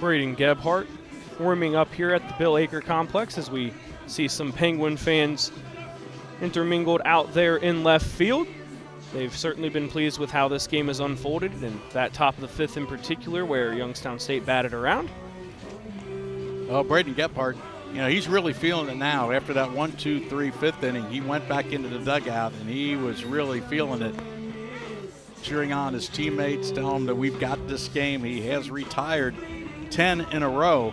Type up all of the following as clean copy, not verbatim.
Braden Gebhardt warming up here at the Bill Aker Complex as we see some Penguin fans intermingled out there in left field. They've certainly been pleased with how this game has unfolded, and that top of the fifth in particular where Youngstown State batted around. Well, Braden Gebhardt, he's really feeling it now. After that 1, 2, 3, fifth inning, he went back into the dugout, and he was really feeling it, cheering on his teammates, telling them that we've got this game. He has retired 10 in a row,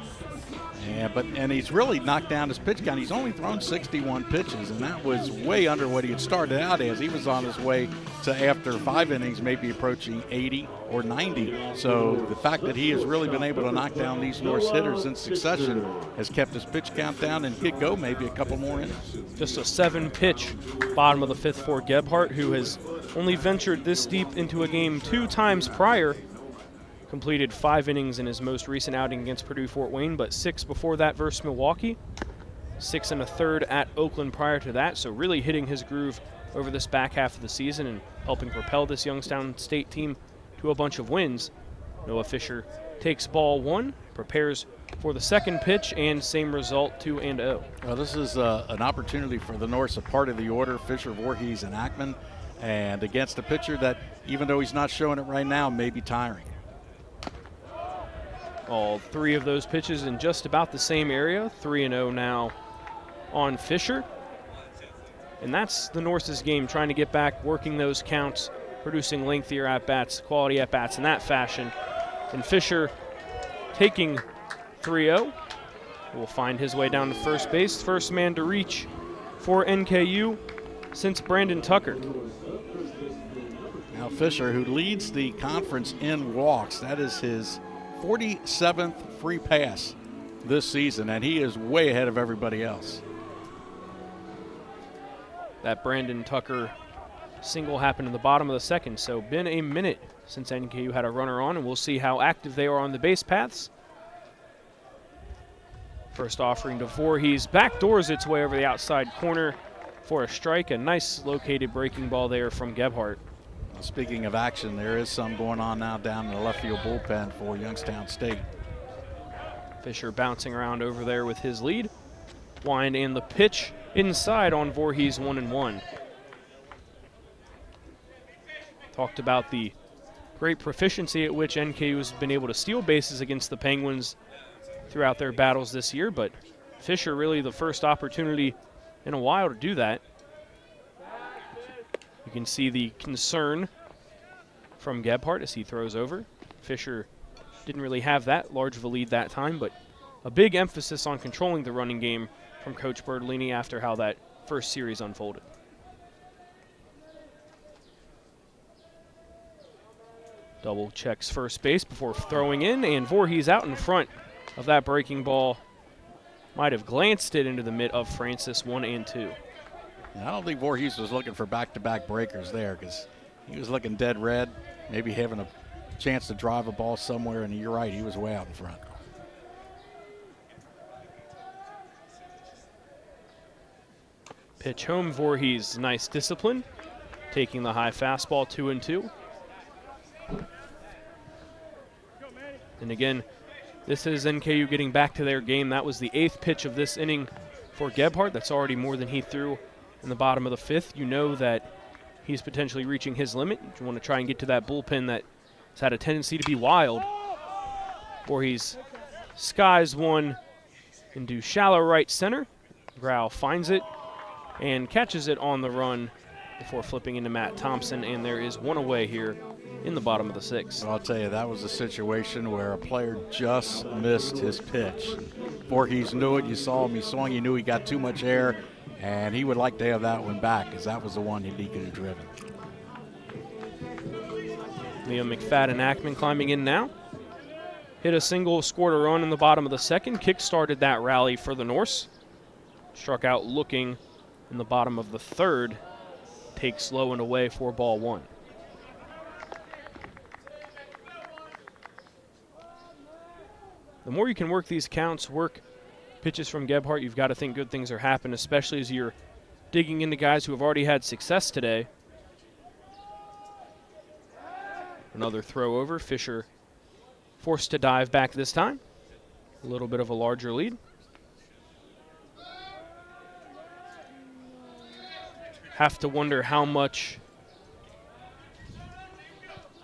and he's really knocked down his pitch count. He's only thrown 61 pitches, and that was way under what he had started out as. He was on his way to, after 5 innings, maybe approaching 80 or 90. So the fact that he has really been able to knock down these Norse hitters in succession has kept his pitch count down and could go maybe a couple more innings. Just a 7-pitch bottom of the fifth for Gebhardt, who has only ventured this deep into a game 2 times prior. Completed 5 innings in his most recent outing against Purdue Fort Wayne, but 6 before that versus Milwaukee. 6 1/3 at Oakland prior to that, so really hitting his groove over this back half of the season and helping propel this Youngstown State team to a bunch of wins. Noah Fisher takes ball 1, prepares for the second pitch, and same result, 2-0. Well, this is an opportunity for the Norse, a part of the order, Fisher, Voorhees, and Ackman, and against a pitcher that, even though he's not showing it right now, may be tiring. All 3 of those pitches in just about the same area. 3-0 now on Fisher. And that's the Norse's game, trying to get back, working those counts, producing lengthier at-bats, quality at-bats in that fashion. And Fisher taking 3-0 will find his way down to first base. First man to reach for NKU since Brandon Tucker. Now Fisher, who leads the conference in walks, that is his 47th free pass this season, and he is way ahead of everybody else. That Brandon Tucker single happened in the bottom of the second, so been a minute since NKU had a runner on, and we'll see how active they are on the base paths. First offering to Voorhees, backdoors its way over the outside corner for a strike. A nice located breaking ball there from Gebhardt. Speaking of action, there is some going on now down in the left field bullpen for Youngstown State. Fisher bouncing around over there with his lead. Wind and the pitch inside on Voorhees, 1-1. Talked about the great proficiency at which NKU has been able to steal bases against the Penguins throughout their battles this year, but Fisher really the first opportunity in a while to do that. You can see the concern from Gebhardt as he throws over. Fisher didn't really have that large of a lead that time, but a big emphasis on controlling the running game from Coach Bertolini after how that first series unfolded. Double checks first base before throwing in, and Voorhees out in front of that breaking ball. Might have glanced it into the mitt of Francis, 1-2. I don't think Voorhees was looking for back-to-back breakers there, because he was looking dead red, maybe having a chance to drive a ball somewhere, and you're right, he was way out in front. Pitch home, Voorhees, nice discipline, taking the high fastball, 2-2. And again, this is NKU getting back to their game. That was the 8th pitch of this inning for Gebhardt. That's already more than he threw in the bottom of the 5th. You know that he's potentially reaching his limit. You want to try and get to that bullpen that has had a tendency to be wild. Voorhees skies one into shallow right center. Grau finds it and catches it on the run before flipping into Matt Thompson, and there is one away here in the bottom of the 6th. Well, I'll tell you, that was a situation where a player just missed his pitch. Voorhees knew it. You saw him. He swung. You knew he got too much air, and he would like to have that one back because that was the one he could have driven. Liam McFadden Ackman climbing in now. Hit a single, scored a run in the bottom of the 2nd. Kick-started that rally for the Norse. Struck out looking in the bottom of the 3rd. Takes low and away for ball 1. The more you can work these counts, work pitches from Gebhardt, you've got to think good things are happening, especially as you're digging into guys who have already had success today. Another throw over. Fisher forced to dive back this time. a little bit of a larger lead. Have to wonder how much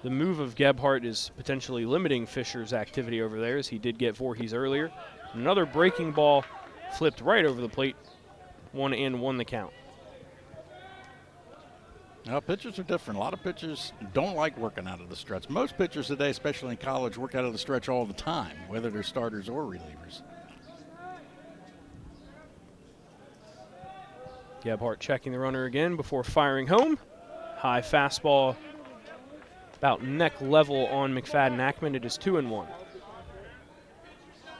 the move of Gebhardt is potentially limiting Fisher's activity over there, as he did get Voorhees earlier. Another breaking ball flipped right over the plate. 1-1 the count. Now, pitchers are different. A lot of pitchers don't like working out of the stretch. Most pitchers today, especially in college, work out of the stretch all the time, whether they're starters or relievers. Gebhardt checking the runner again before firing home. High fastball, about neck level on McFadden-Ackman. It is 2-1.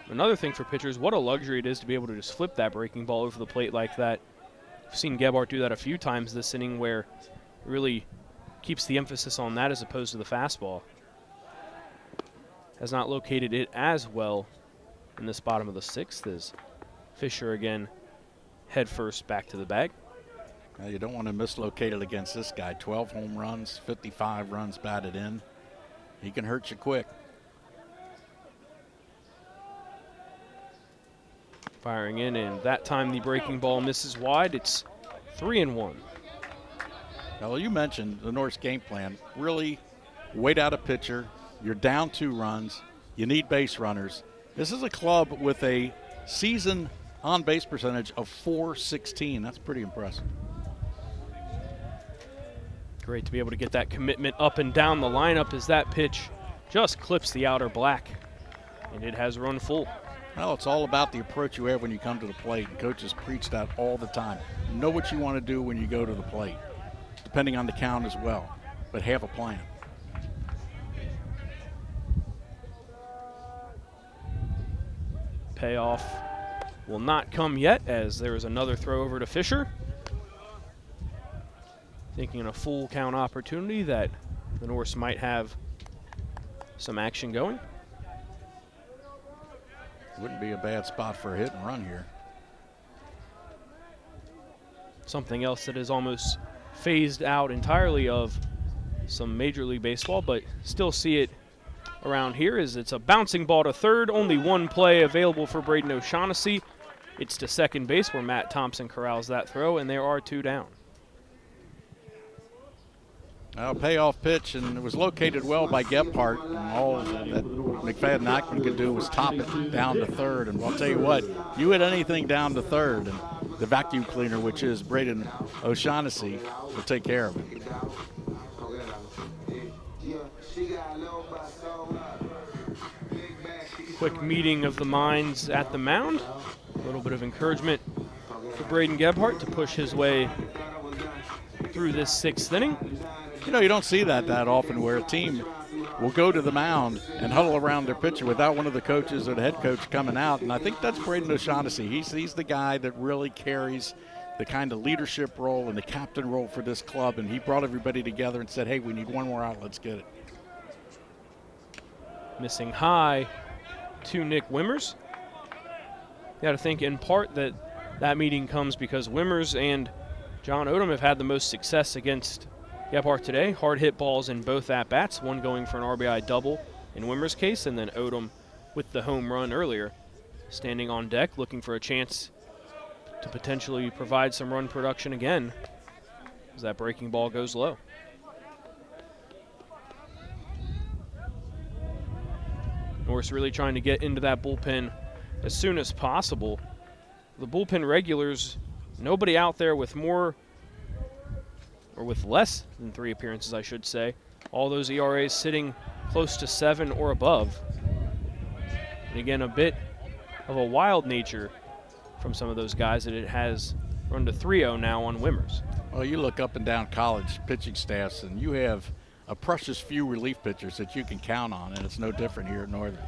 Another thing for pitchers, what a luxury it is to be able to just flip that breaking ball over the plate like that. I've seen Gebhardt do that a few times this inning, where it really keeps the emphasis on that as opposed to the fastball. Has not located it as well in this bottom of the sixth, as Fisher again head first back to the bag. Now, you don't want to mislocate it against this guy. 12 home runs, 55 runs batted in. He can hurt you quick. Firing in, and that time the breaking ball misses wide. It's 3-1. Well, you mentioned the Norse game plan. Really wait out a pitcher. You're down 2 runs. You need base runners. This is a club with a season on-base percentage of .416. That's pretty impressive. Great to be able to get that commitment up and down the lineup, as that pitch just clips the outer black, and it has run full. Well, it's all about the approach you have when you come to the plate, and coaches preach that all the time. Know what you want to do when you go to the plate, depending on the count as well, but have a plan. Payoff will not come yet, as there is another throw over to Fisher. Thinking a full count opportunity that the Norse might have some action going. Wouldn't be a bad spot for a hit and run here. Something else that is almost phased out entirely of some Major League Baseball, but still see it around here, is it's a bouncing ball to third. Only one play available for Braden O'Shaughnessy. It's to second base, where Matt Thompson corrals that throw, and there are 2 down. Well, payoff pitch, and it was located well by Gebhardt, and all that McFadden-Ackman could do was top it down to third. And I'll tell you what, you hit anything down to third, and the vacuum cleaner, which is Braden O'Shaughnessy, will take care of it. Quick meeting of the minds at the mound. A little bit of encouragement for Braden Gebhardt to push his way through this 6th inning. You know, you don't see that often, where a team will go to the mound and huddle around their pitcher without one of the coaches or the head coach coming out. And I think that's Braden O'Shaughnessy. He's the guy that really carries the kind of leadership role and the captain role for this club. And he brought everybody together and said, hey, we need one more out. Let's get it. Missing high to Nick Wimmers. You got to think in part that meeting comes because Wimmers and John Odom have had the most success against Gebhardt today. Hard hit balls in both at-bats, one going for an RBI double in Wimmers' case, and then Odom with the home run earlier, standing on deck looking for a chance to potentially provide some run production again as that breaking ball goes low. Norse really trying to get into that bullpen as soon as possible. The bullpen regulars, nobody out there with more, or with less than 3 appearances, I should say. All those ERAs sitting close to 7 or above. And again, a bit of a wild nature from some of those guys, that it has run to 3-0 now on Wimmers. Well, you look up and down college pitching staffs, and you have a precious few relief pitchers that you can count on, and it's no different here at Northern.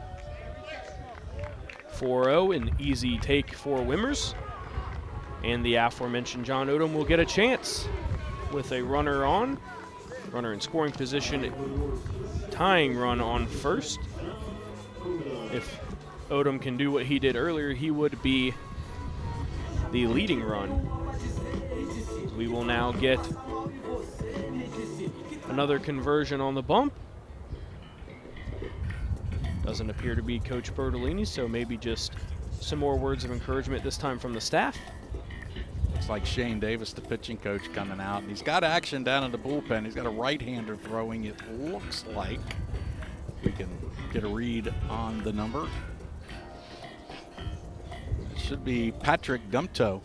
4-0, an easy take for Wimmers. And the aforementioned John Odom will get a chance with a runner on. Runner in scoring position, tying run on first. If Odom can do what he did earlier, he would be the leading run. We will now get another conversion on the bump. Doesn't appear to be Coach Bertolini, so maybe just some more words of encouragement this time from the staff. Looks like Shane Davis, the pitching coach, coming out. And he's got action down in the bullpen. He's got a right-hander throwing, it looks like. We can get a read on the number. It should be Patrick Gumto,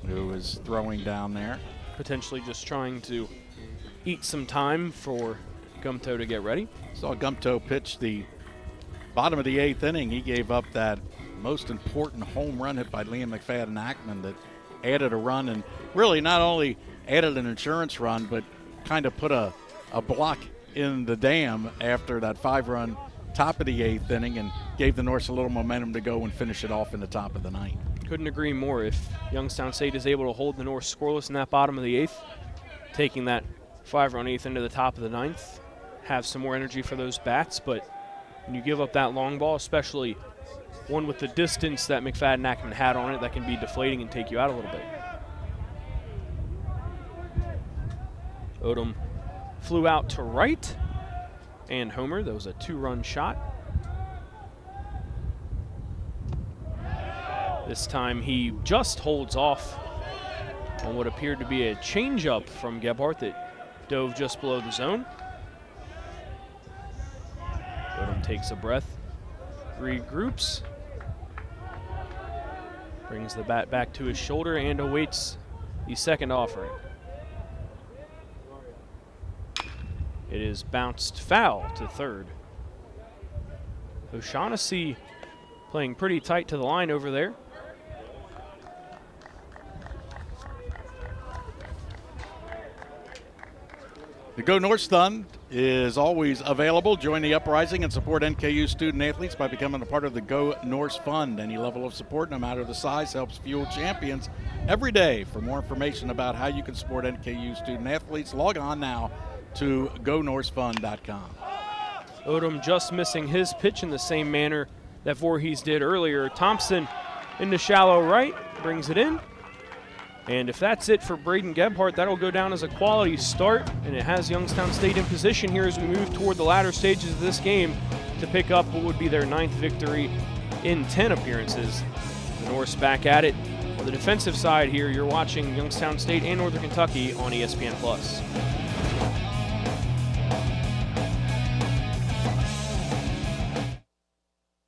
who is throwing down there. Potentially just trying to eat some time for Gumto to get ready. Saw Gumto pitch the bottom of the 8th inning. He gave up that most important home run hit by Liam McFadden-Ackman that added a run, and really not only added an insurance run, but kind of put a block in the dam after that 5-run top of the 8th inning and gave the Norse a little momentum to go and finish it off in the top of the 9th. Couldn't agree more. If Youngstown State is able to hold the Norse scoreless in that bottom of the 8th, taking that 5-run 8th into the top of the 9th, have some more energy for those bats, but when you give up that long ball, especially one with the distance that McFadden-Ackman had on it, that can be deflating and take you out a little bit. Odom flew out to right and homer. That was a 2-run shot. This time he just holds off on what appeared to be a changeup from Gebhardt that dove just below the zone. Odom takes a breath, regroups, brings the bat back to his shoulder and awaits the second offering. It is bounced foul to third. O'Shaughnessy playing pretty tight to the line over there. The Go North Fund is always available. Join the uprising and support NKU student athletes by becoming a part of the Go North Fund. Any level of support, no matter the size, helps fuel champions every day. For more information about how you can support NKU student athletes, log on now to gonorthfund.com. Odom just missing his pitch in the same manner that Voorhees did earlier. Thompson into shallow right, brings it in. And if that's it for Braden Gebhardt, that'll go down as a quality start, and it has Youngstown State in position here as we move toward the latter stages of this game to pick up what would be their 9th victory in 10 appearances. The Norse back at it. On the defensive side here, you're watching Youngstown State and Northern Kentucky on ESPN+.